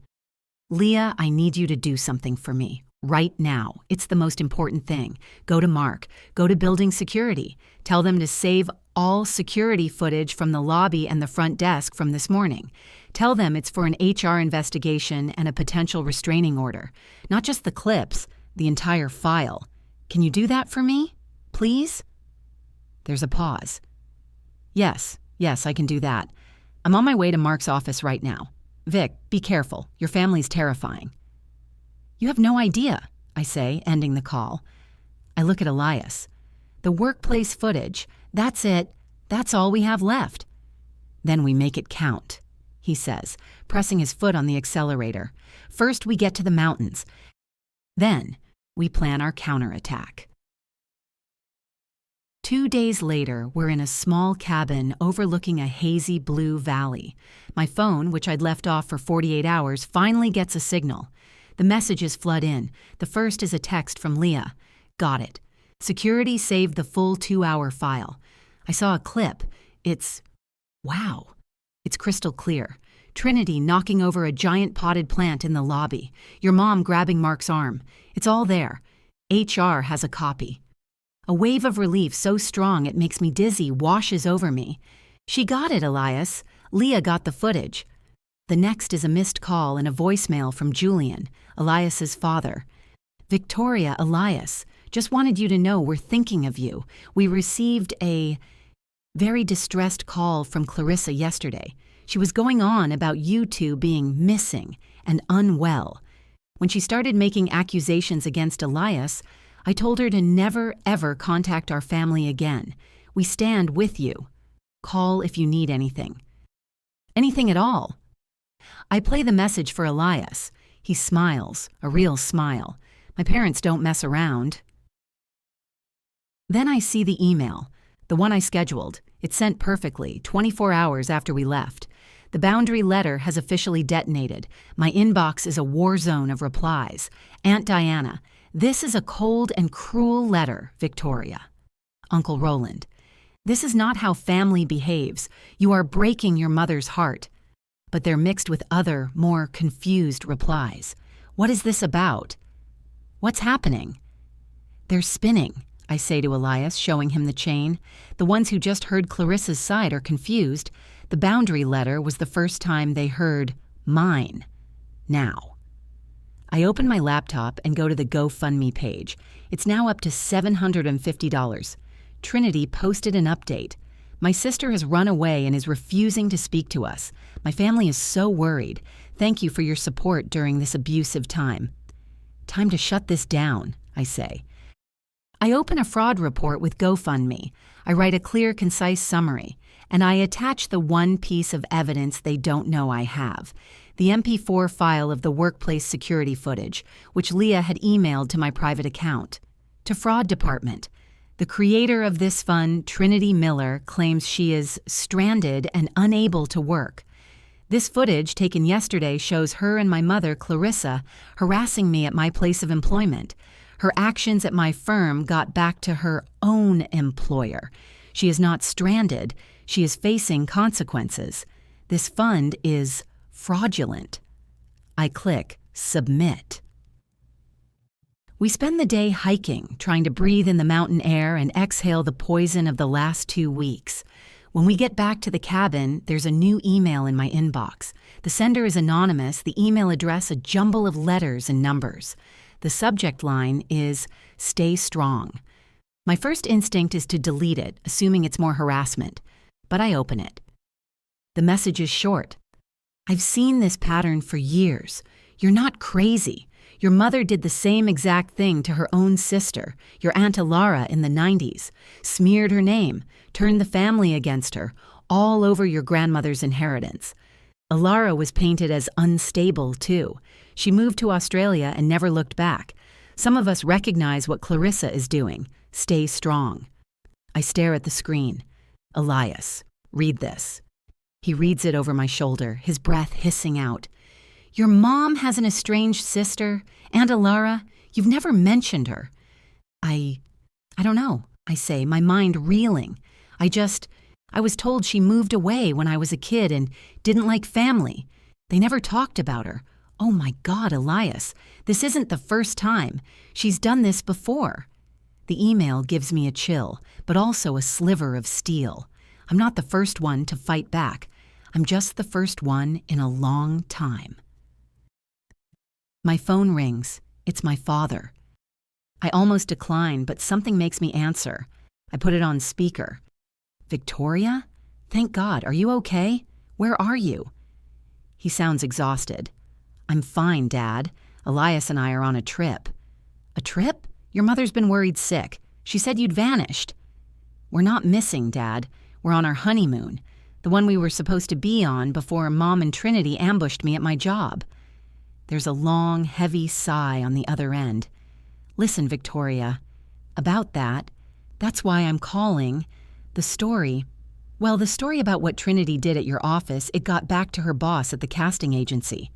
Leah, I need you to do something for me. Right now. It's the most important thing. Go to Mark. Go to building security. Tell them to save all security footage from the lobby and the front desk from this morning. Tell them it's for an HR investigation and a potential restraining order. Not just the clips, the entire file. Can you do that for me? Please? There's a pause. Yes, I can do that. I'm on my way to Mark's office right now. Vic, be careful. Your family's terrifying. You have no idea, I say, ending the call. I look at Elias. The workplace footage, that's it. That's all we have left. Then we make it count, he says, pressing his foot on the accelerator. First we get to the mountains. Then we plan our counterattack. 2 days later, we're in a small cabin overlooking a hazy blue valley. My phone, which I'd left off for 48 hours, finally gets a signal. The messages flood in. The first is a text from Leah. Got it. Security saved the full 2-hour file. I saw a clip. Wow. It's crystal clear. Trinity knocking over a giant potted plant in the lobby. Your mom grabbing Mark's arm. It's all there. HR has a copy. A wave of relief so strong it makes me dizzy washes over me. She got it, Elias. Leah got the footage. The next is a missed call and a voicemail from Julian, Elias's father. Victoria, Elias, just wanted you to know we're thinking of you. We received a very distressed call from Clarissa yesterday. She was going on about you two being missing and unwell. When she started making accusations against Elias, I told her to never, ever contact our family again. We stand with you. Call if you need anything. Anything at all. I play the message for Elias. He smiles, a real smile. My parents don't mess around. Then I see the email, the one I scheduled. It's sent perfectly, 24 hours after we left. The boundary letter has officially detonated. My inbox is a war zone of replies. Aunt Diana, this is a cold and cruel letter, Victoria. Uncle Roland, this is not how family behaves. You are breaking your mother's heart. But they're mixed with other, more confused replies. What is this about? What's happening? They're spinning, I say to Elias, showing him the chain. The ones who just heard Clarissa's side are confused. The boundary letter was the first time they heard mine. Now. I open my laptop and go to the GoFundMe page. It's now up to $750. Trinity posted an update. My sister has run away and is refusing to speak to us. My family is so worried. Thank you for your support during this abusive time. Time to shut this down, I say. I open a fraud report with GoFundMe. I write a clear, concise summary, and I attach the one piece of evidence they don't know I have, the MP4 file of the workplace security footage, which Leah had emailed to my private account. To Fraud Department. The creator of this fund, Trinity Miller, claims she is stranded and unable to work. This footage taken yesterday shows her and my mother, Clarissa, harassing me at my place of employment. Her actions at my firm got back to her own employer. She is not stranded. She is facing consequences. This fund is fraudulent. I click Submit. We spend the day hiking, trying to breathe in the mountain air and exhale the poison of the last 2 weeks. When we get back to the cabin, there's a new email in my inbox. The sender is anonymous, the email address a jumble of letters and numbers. The subject line is, "Stay strong." My first instinct is to delete it, assuming it's more harassment. But I open it. The message is short. I've seen this pattern for years. You're not crazy. Your mother did the same exact thing to her own sister, your Aunt Alara, in the 90s. Smeared her name, turned the family against her, all over your grandmother's inheritance. Alara was painted as unstable, too. She moved to Australia and never looked back. Some of us recognize what Clarissa is doing. Stay strong. I stare at the screen. Elias, read this. He reads it over my shoulder, his breath hissing out. Your mom has an estranged sister, Aunt Alara. You've never mentioned her. I don't know. I say, my mind reeling. I was told she moved away when I was a kid and didn't like family. They never talked about her. Oh my God, Elias, this isn't the first time. She's done this before. The email gives me a chill, but also a sliver of steel. I'm not the first one to fight back. I'm just the first one in a long time. My phone rings. It's my father. I almost decline, but something makes me answer. I put it on speaker. Victoria? Thank God. Are you okay? Where are you? He sounds exhausted. I'm fine, Dad. Elias and I are on a trip. A trip? Your mother's been worried sick. She said you'd vanished. We're not missing, Dad. We're on our honeymoon. The one we were supposed to be on before Mom and Trinity ambushed me at my job. There's a long, heavy sigh on the other end. Listen, Victoria. About that's why I'm calling. The story about what Trinity did at your office, it got back to her boss at the casting agency.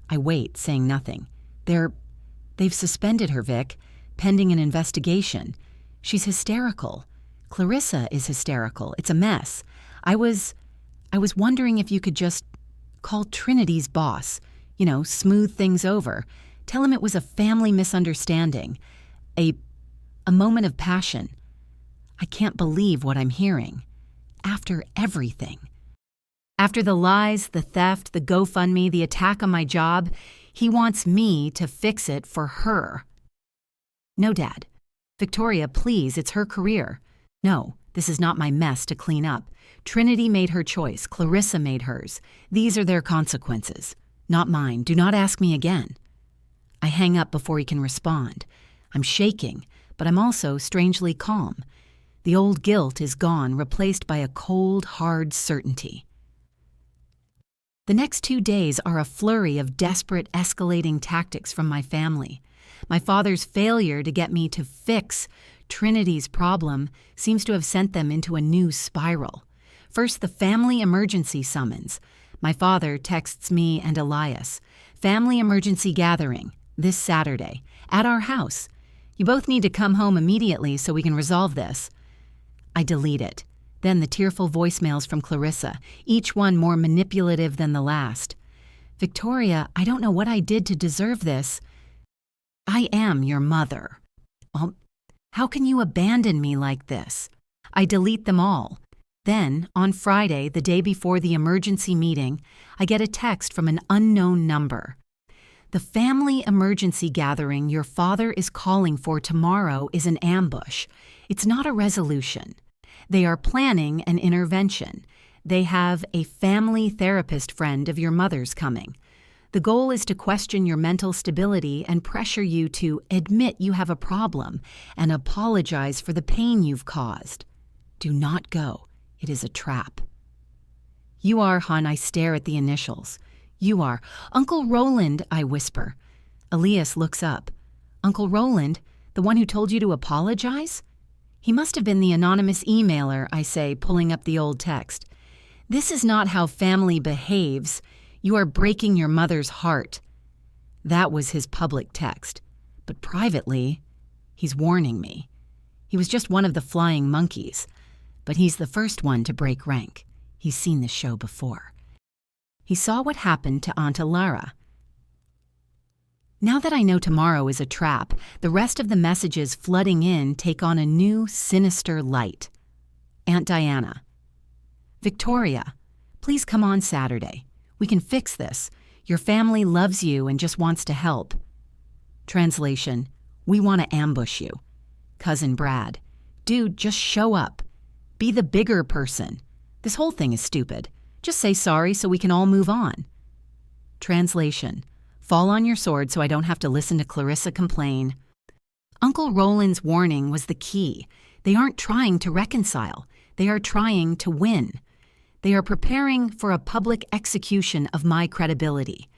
I wait, saying nothing. They've suspended her, Vic, pending an investigation. She's hysterical. Clarissa is hysterical. It's a mess. I was wondering if you could just call Trinity's boss, smooth things over. Tell him it was a family misunderstanding. A moment of passion. I can't believe what I'm hearing. After everything. After the lies, the theft, the GoFundMe, the attack on my job, he wants me to fix it for her. No, Dad. Victoria, please, it's her career. No, this is not my mess to clean up. Trinity made her choice. Clarissa made hers. These are their consequences. Not mine. Do not ask me again. I hang up before he can respond. I'm shaking, but I'm also strangely calm. The old guilt is gone, replaced by a cold, hard certainty. The next 2 days are a flurry of desperate, escalating tactics from my family. My father's failure to get me to fix Trinity's problem seems to have sent them into a new spiral. First, the family emergency summons. My father texts me and Elias. Family emergency gathering, this Saturday, at our house. You both need to come home immediately so we can resolve this. I delete it. Then the tearful voicemails from Clarissa, each one more manipulative than the last. Victoria, I don't know what I did to deserve this. I am your mother. How can you abandon me like this? I delete them all. Then, on Friday, the day before the emergency meeting, I get a text from an unknown number. The family emergency gathering your father is calling for tomorrow is an ambush. It's not a resolution. They are planning an intervention. They have a family therapist friend of your mother's coming. The goal is to question your mental stability and pressure you to admit you have a problem and apologize for the pain you've caused. Do not go. It is a trap. You are, hon, I stare at the initials. You are. Uncle Roland, I whisper. Elias looks up. Uncle Roland, the one who told you to apologize? He must have been the anonymous emailer, I say, pulling up the old text. This is not how family behaves. You are breaking your mother's heart. That was his public text. But privately, he's warning me. He was just one of the flying monkeys. But he's the first one to break rank. He's seen this show before. He saw what happened to Aunt Alara. Now that I know tomorrow is a trap, the rest of the messages flooding in take on a new, sinister light. Aunt Diana. Victoria, please come on Saturday. We can fix this. Your family loves you and just wants to help. Translation. We want to ambush you. Cousin Brad. Dude, just show up. Be the bigger person. This whole thing is stupid. Just say sorry so we can all move on. Translation. Fall on your sword so I don't have to listen to Clarissa complain. Uncle Roland's warning was the key. They aren't trying to reconcile. They are trying to win. They are preparing for a public execution of my credibility.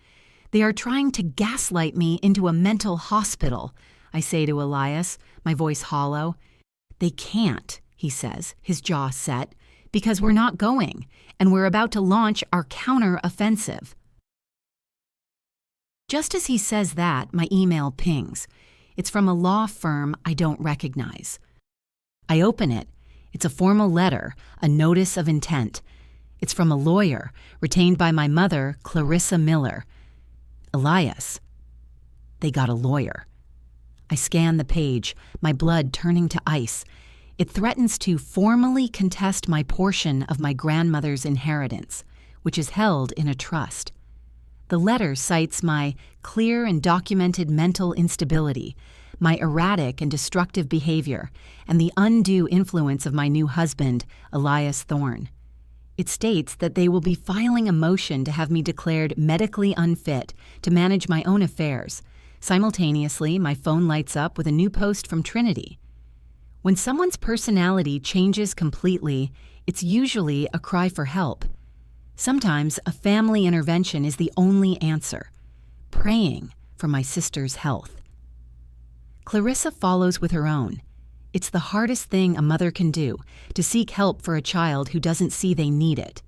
They are trying to gaslight me into a mental hospital, I say to Elias, my voice hollow. They can't, he says, his jaw set, because we're not going, and we're about to launch our counter-offensive. Just as he says that, my email pings. It's from a law firm I don't recognize. I open it. It's a formal letter, a notice of intent. It's from a lawyer, retained by my mother, Clarissa Miller. Elias. They got a lawyer. I scan the page, my blood turning to ice. It threatens to formally contest my portion of my grandmother's inheritance, which is held in a trust. The letter cites my clear and documented mental instability, my erratic and destructive behavior, and the undue influence of my new husband, Elias Thorne. It states that they will be filing a motion to have me declared medically unfit to manage my own affairs. Simultaneously, my phone lights up with a new post from Trinity. When someone's personality changes completely, it's usually a cry for help. Sometimes a family intervention is the only answer. Praying for my sister's health. Clarissa follows with her own. It's the hardest thing a mother can do, to seek help for a child who doesn't see they need it.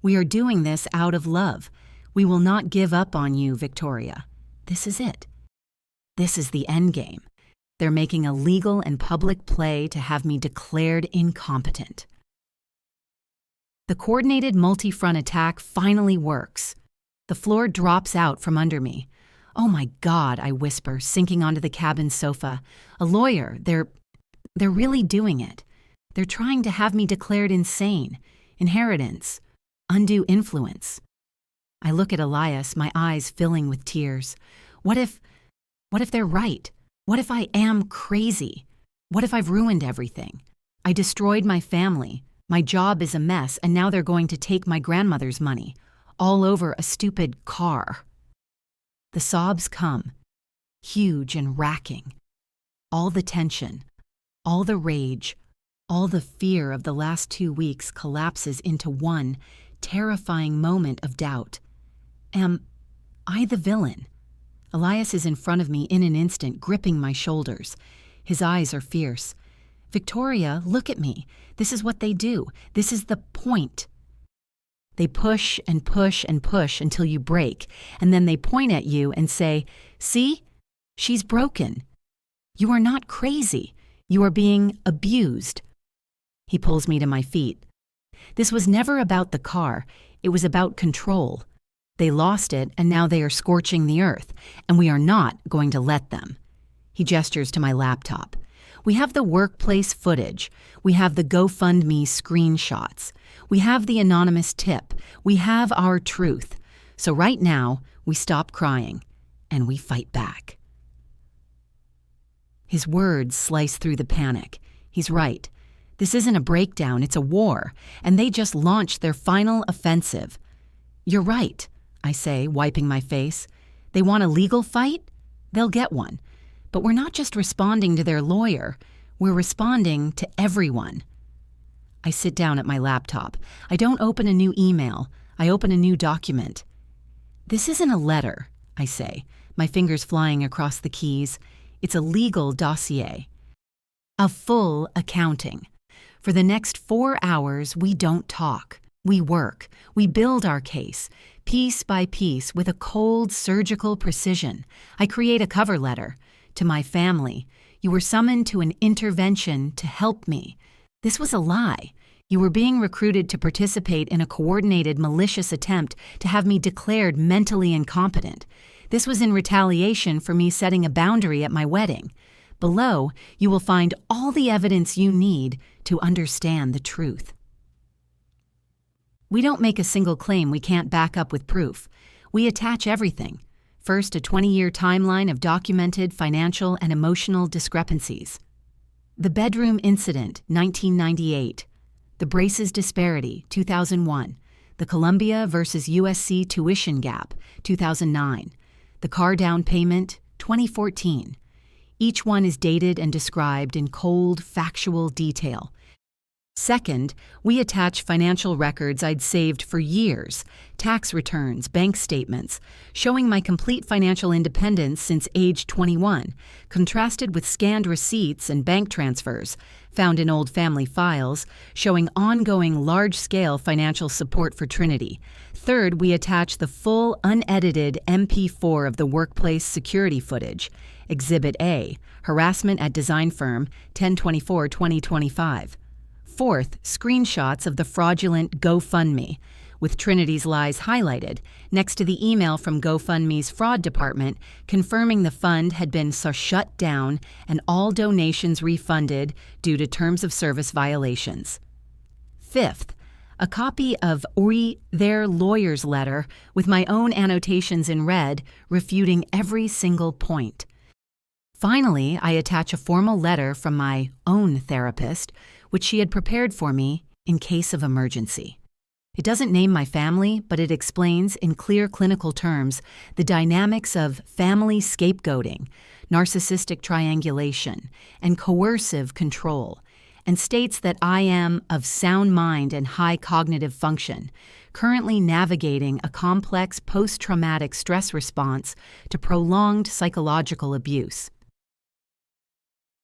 We are doing this out of love. We will not give up on you, Victoria. This is it. This is the end game. They're making a legal and public play to have me declared incompetent. The coordinated multi-front attack finally works. The floor drops out from under me. Oh my God, I whisper, sinking onto the cabin sofa. A lawyer, they're really doing it. They're trying to have me declared insane, inheritance, undue influence. I look at Elias, my eyes filling with tears. What if they're right? What if I am crazy? What if I've ruined everything? I destroyed my family. My job is a mess, and now they're going to take my grandmother's money, all over a stupid car. The sobs come, huge and racking. All the tension, all the rage, all the fear of the last 2 weeks collapses into one terrifying moment of doubt. Am I the villain? Elias is in front of me in an instant, gripping my shoulders. His eyes are fierce. Victoria, look at me. This is what they do. This is the point. They push and push and push until you break, and then they point at you and say, "See? She's broken. You are not crazy. You are being abused." He pulls me to my feet. This was never about the car. It was about control. They lost it, and now they are scorching the earth, and we are not going to let them. He gestures to my laptop. We have the workplace footage. We have the GoFundMe screenshots. We have the anonymous tip. We have our truth. So right now, we stop crying, and we fight back. His words slice through the panic. He's right. This isn't a breakdown, it's a war, and they just launched their final offensive. You're right, I say, wiping my face. They want a legal fight? They'll get one. But we're not just responding to their lawyer, we're responding to everyone. I sit down at my laptop. I don't open a new email. I open a new document. This isn't a letter, I say, my fingers flying across the keys. It's a legal dossier. A full accounting. For the next 4 hours, we don't talk. We work. We build our case, piece by piece, with a cold, surgical precision. I create a cover letter. To my family, you were summoned to an intervention to help me. This was a lie. You were being recruited to participate in a coordinated, malicious attempt to have me declared mentally incompetent. This was in retaliation for me setting a boundary at my wedding. Below, you will find all the evidence you need to understand the truth. We don't make a single claim we can't back up with proof. We attach everything. First, a 20-year timeline of documented financial and emotional discrepancies. The bedroom incident, 1998. The braces disparity, 2001. The Columbia versus USC tuition gap, 2009. The car down payment, 2014. Each one is dated and described in cold, factual detail. Second, we attach financial records I'd saved for years, tax returns, bank statements, showing my complete financial independence since age 21, contrasted with scanned receipts and bank transfers, found in old family files, showing ongoing large-scale financial support for Trinity. Third, we attach the full, unedited MP4 of the workplace security footage. Exhibit A, harassment at design firm, 10/24/2025. Fourth, screenshots of the fraudulent GoFundMe, with Trinity's lies highlighted, next to the email from GoFundMe's fraud department confirming the fund had been shut down and all donations refunded due to terms of service violations. Fifth, a copy of their lawyer's letter with my own annotations in red refuting every single point. Finally, I attach a formal letter from my own therapist, which she had prepared for me in case of emergency. It doesn't name my family, but it explains in clear clinical terms the dynamics of family scapegoating, narcissistic triangulation, and coercive control, and states that I am of sound mind and high cognitive function, currently navigating a complex post-traumatic stress response to prolonged psychological abuse.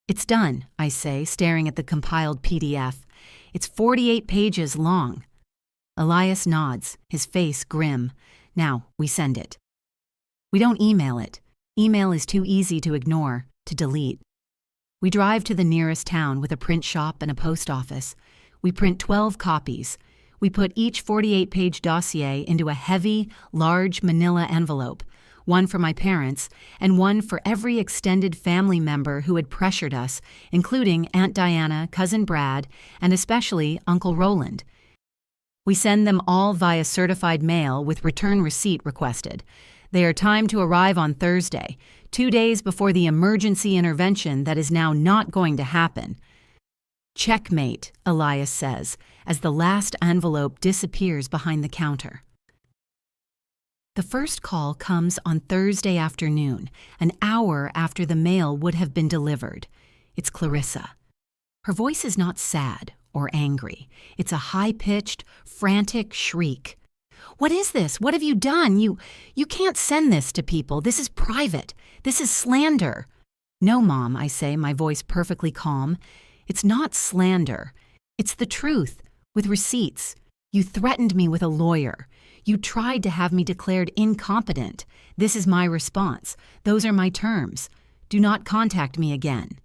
It's done, I say, staring at the compiled PDF. It's 48 pages long. Elias nods, his face grim. Now, we send it. We don't email it. Email is too easy to ignore, to delete. We drive to the nearest town with a print shop and a post office. We print 12 copies. We put each 48-page dossier into a heavy, large manila envelope, one for my parents and one for every extended family member who had pressured us, including Aunt Diana, Cousin Brad, and especially Uncle Roland. We send them all via certified mail with return receipt requested. They are timed to arrive on Thursday, 2 days before the emergency intervention that is now not going to happen. Checkmate, Elias says, as the last envelope disappears behind the counter. The first call comes on Thursday afternoon, an hour after the mail would have been delivered. It's Clarissa. Her voice is not sad or angry. It's a high-pitched, frantic shriek. What is this? What have you done? You can't send this to people. This is private. This is slander. No, Mom, I say, my voice perfectly calm. It's not slander. It's the truth, with receipts. You threatened me with a lawyer. You tried to have me declared incompetent. This is my response. Those are my terms. Do not contact me again.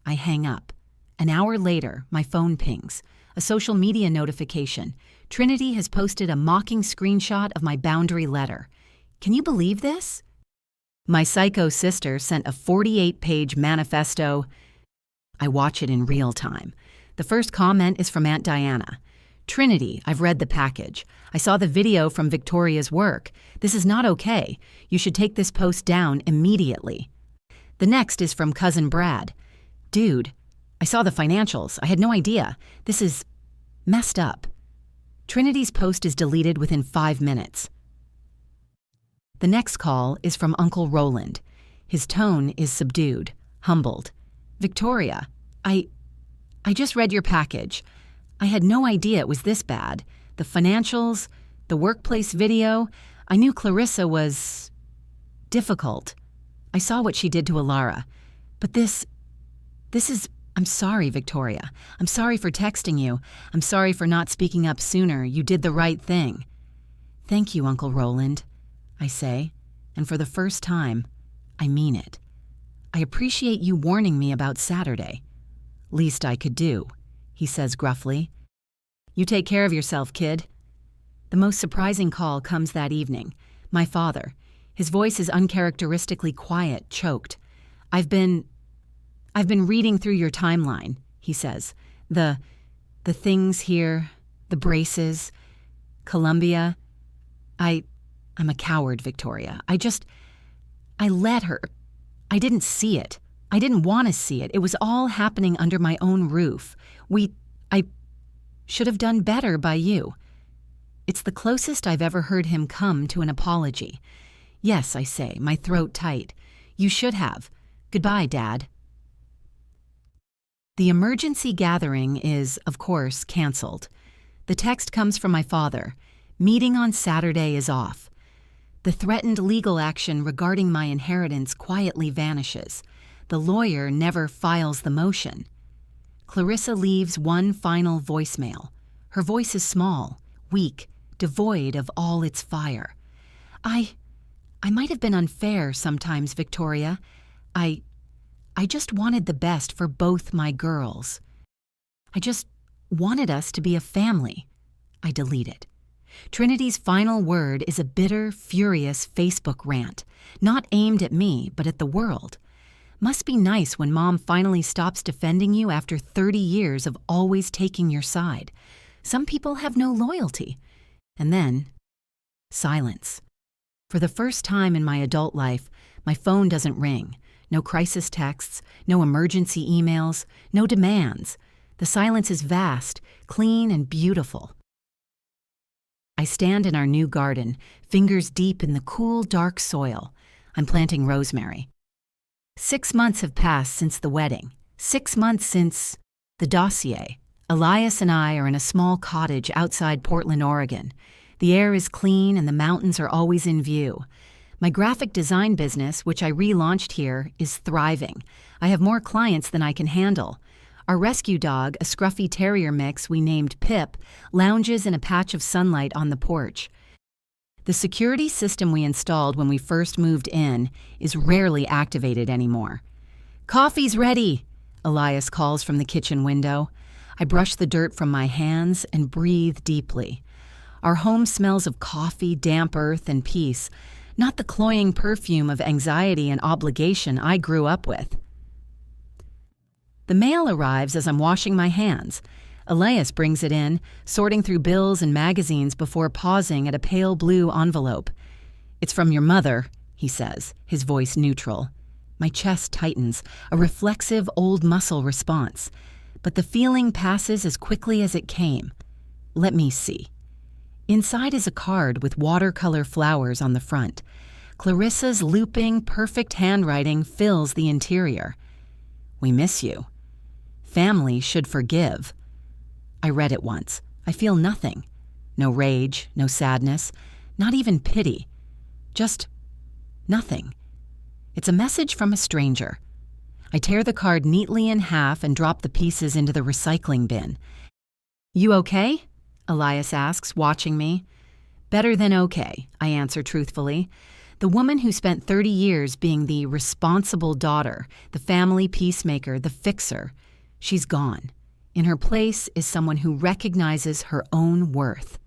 I hang up. An hour later, my phone pings. A social media notification. Trinity has posted a mocking screenshot of my boundary letter. Can you believe this? My psycho sister sent a 48-page manifesto. I watch it in real time. The first comment is from Aunt Diana. Trinity, I've read the package. I saw the video from Victoria's work. This is not okay. You should take this post down immediately. The next is from Cousin Brad. Dude, I saw the financials. I had no idea. This is messed up. Trinity's post is deleted within 5 minutes. The next call is from Uncle Roland. His tone is subdued, humbled. Victoria, I just read your package. I had no idea it was this bad. The financials, the workplace video. I knew Clarissa was difficult. I saw what she did to Alara. But this is... I'm sorry, Victoria. I'm sorry for texting you. I'm sorry for not speaking up sooner. You did the right thing. Thank you, Uncle Roland, I say, and for the first time, I mean it. I appreciate you warning me about Saturday. Least I could do, he says gruffly. You take care of yourself, kid. The most surprising call comes that evening. My father. His voice is uncharacteristically quiet, choked. I've been reading through your timeline, he says. The things here, the braces, Columbia. I'm a coward, Victoria. I let her. I didn't see it. I didn't want to see it. It was all happening under my own roof. I should have done better by you. It's the closest I've ever heard him come to an apology. Yes, I say, my throat tight. You should have. Goodbye, Dad. The emergency gathering is, of course, canceled. The text comes from my father. Meeting on Saturday is off. The threatened legal action regarding my inheritance quietly vanishes. The lawyer never files the motion. Clarissa leaves one final voicemail. Her voice is small, weak, devoid of all its fire. I might have been unfair sometimes, Victoria. I just wanted the best for both my girls. I just wanted us to be a family. I deleted. Trinity's final word is a bitter, furious Facebook rant, not aimed at me, but at the world. Must be nice when Mom finally stops defending you after 30 years of always taking your side. Some people have no loyalty. And then, silence. For the first time in my adult life, my phone doesn't ring. No crisis texts, no emergency emails, no demands. The silence is vast, clean, and beautiful. I stand in our new garden, fingers deep in the cool, dark soil. I'm planting rosemary. 6 months have passed since the wedding. 6 months since the dossier. Elias and I are in a small cottage outside Portland, Oregon. The air is clean and the mountains are always in view. My graphic design business, which I relaunched here, is thriving. I have more clients than I can handle. Our rescue dog, a scruffy terrier mix we named Pip, lounges in a patch of sunlight on the porch. The security system we installed when we first moved in is rarely activated anymore. "Coffee's ready," Elias calls from the kitchen window. I brush the dirt from my hands and breathe deeply. Our home smells of coffee, damp earth, and peace, not the cloying perfume of anxiety and obligation I grew up with. The mail arrives as I'm washing my hands. Elias brings it in, sorting through bills and magazines before pausing at a pale blue envelope. "It's from your mother," he says, his voice neutral. My chest tightens, a reflexive old muscle response. But the feeling passes as quickly as it came. Let me see. Inside is a card with watercolor flowers on the front. Clarissa's looping, perfect handwriting fills the interior. "We miss you. Family should forgive." I read it once. I feel nothing. No rage, no sadness, not even pity. Just nothing. It's a message from a stranger. I tear the card neatly in half and drop the pieces into the recycling bin. "You okay?" Elias asks, watching me. "Better than okay," I answer truthfully. The woman who spent 30 years being the responsible daughter, the family peacemaker, the fixer, she's gone. In her place is someone who recognizes her own worth.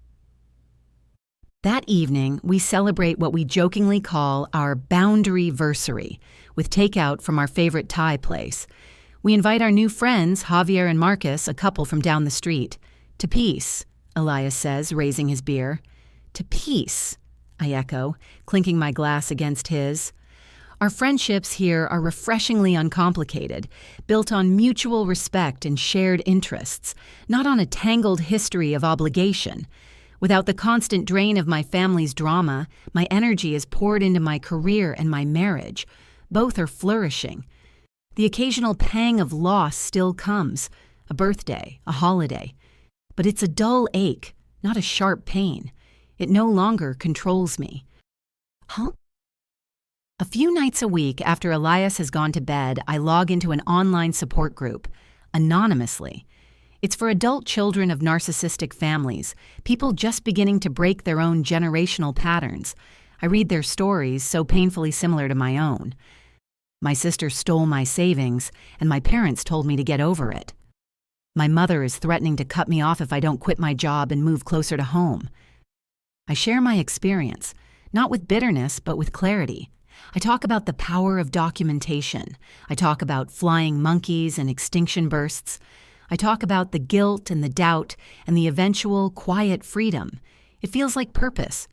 That evening, we celebrate what we jokingly call our boundary-versary, with takeout from our favorite Thai place. We invite our new friends, Javier and Marcus, a couple from down the street. "To peace," Elias says, raising his beer. "To peace," I echo, clinking my glass against his. Our friendships here are refreshingly uncomplicated, built on mutual respect and shared interests, not on a tangled history of obligation. Without the constant drain of my family's drama, my energy is poured into my career and my marriage. Both are flourishing. The occasional pang of loss still comes, a birthday, a holiday. But it's a dull ache, not a sharp pain. It no longer controls me. A few nights a week after Elias has gone to bed, I log into an online support group, anonymously. It's for adult children of narcissistic families, people just beginning to break their own generational patterns. I read their stories, so painfully similar to my own. My sister stole my savings, and my parents told me to get over it. My mother is threatening to cut me off if I don't quit my job and move closer to home. I share my experience, not with bitterness, but with clarity. I talk about the power of documentation. I talk about flying monkeys and extinction bursts. I talk about the guilt and the doubt and the eventual quiet freedom. It feels like purpose,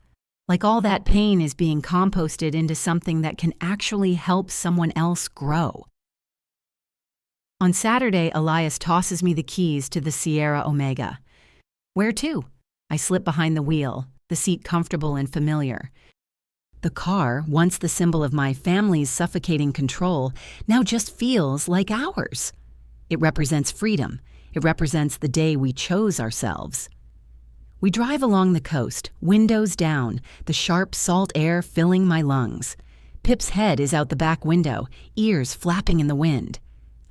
like all that pain is being composted into something that can actually help someone else grow. On Saturday, Elias tosses me the keys to the Sierra Omega. "Where to?" I slip behind the wheel, the seat comfortable and familiar. The car, once the symbol of my family's suffocating control, now just feels like ours. It represents freedom. It represents the day we chose ourselves. We drive along the coast, windows down, the sharp salt air filling my lungs. Pip's head is out the back window, ears flapping in the wind.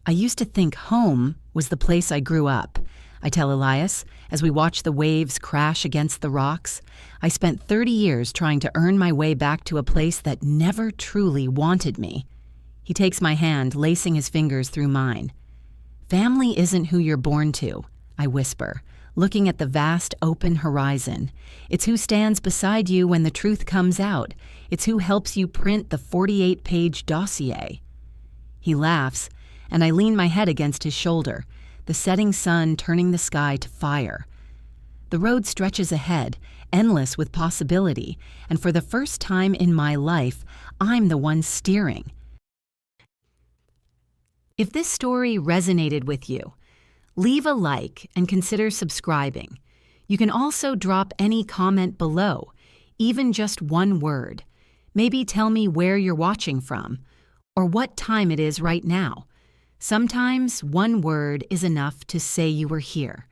I used to think home was the place I grew up. I tell Elias, as we watch the waves crash against the rocks. I spent 30 years trying to earn my way back to a place that never truly wanted me. He takes my hand, lacing his fingers through mine. Family isn't who you're born to, I whisper, looking at the vast open horizon. It's who stands beside you when the truth comes out. It's who helps you print the 48-page dossier. He laughs, and I lean my head against his shoulder, the setting sun turning the sky to fire. The road stretches ahead, endless with possibility, and for the first time in my life, I'm the one steering. If this story resonated with you, leave a like and consider subscribing. You can also drop any comment below, even just one word. Maybe tell me where you're watching from, or what time it is right now. Sometimes one word is enough to say you were here.